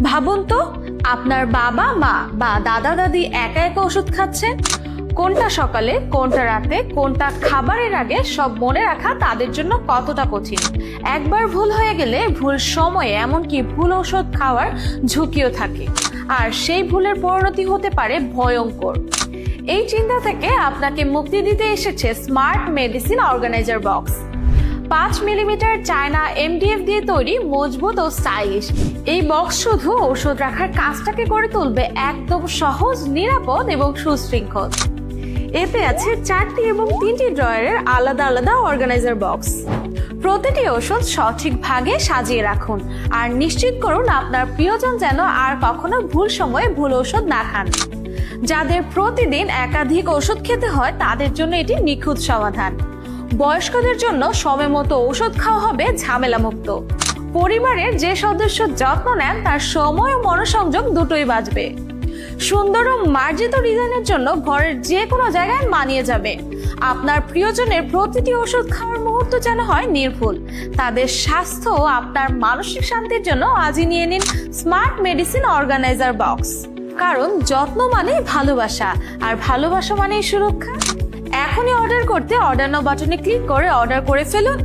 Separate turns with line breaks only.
ভাবুন তো, আপনার বাবা মা বা দাদা দাদি একা একা ওষুধ খাচ্ছেন। কোনটা সকালে, কোনটা রাতে, কোনটা খাবারের আগে সব মনে রাখা তাদের জন্য কতটা কঠিন। একবার ভুল হয়ে গেলে ভুল সময়ে এমনকি ভুল ওষুধ খাওয়ার ঝুঁকিও থাকে, আর সেই ভুলের পরিণতি হতে পারে ভয়ঙ্কর। এই চিন্তা থেকে আপনাকে মুক্তি দিতে এসেছে smart medicine organizer box. 5 millimetre China MDF দিয়ে তৈরি, মজবুত ও স্টাইলিশ। এই বক্স শুধু ওষুধ রাখার কাজটাকে করে তুলবে একদম সহজ, নিরাপদ এবং সুশৃঙ্খল। এতে আছে 4টি এবং 3টি ড্রয়ারের আলাদা আলাদা অর্গানাইজার বক্স। প্রতিটি ওষুধ সঠিক ভাগে সাজিয়ে রাখুন আর নিশ্চিত করুন আপনার প্রিয়জন যেন আর কখনো ভুল সময়ে ভুল ওষুধ না খান। যাদের প্রতিদিন একাধিক ওষুধ খেতে হয় তাদের জন্য এটি নিখুঁত সমাধান। বয়স্কদের জন্য সময় মতো ওষুধ খাওয়া হবে ঝামেলামুক্ত। পরিবারের যে সদস্য যত্ন নেন তার সময় ও মনোসংযোগ দুটোই বাঁচবে। সুন্দর ও মার্জিত ডিজাইনের জন্য ঘরের যে কোনো জায়গায় মানিয়ে যাবে। আপনার প্রিয়জনের প্রতিটি ওষুধ খাওয়ার মুহূর্ত যেন হয় নির্ভুল। তাদের স্বাস্থ্য ও আপনার মানসিক শান্তির জন্য আজই নিয়ে নিন স্মার্ট মেডিসিন অর্গানাইজার বক্স। কারণ যত্ন মানেই ভালোবাসা, আর ভালোবাসা মানেই সুরক্ষা। এখনই অর্ডার করতে অর্ডার নাও বাটনে ক্লিক করে অর্ডার করে ফেলুন।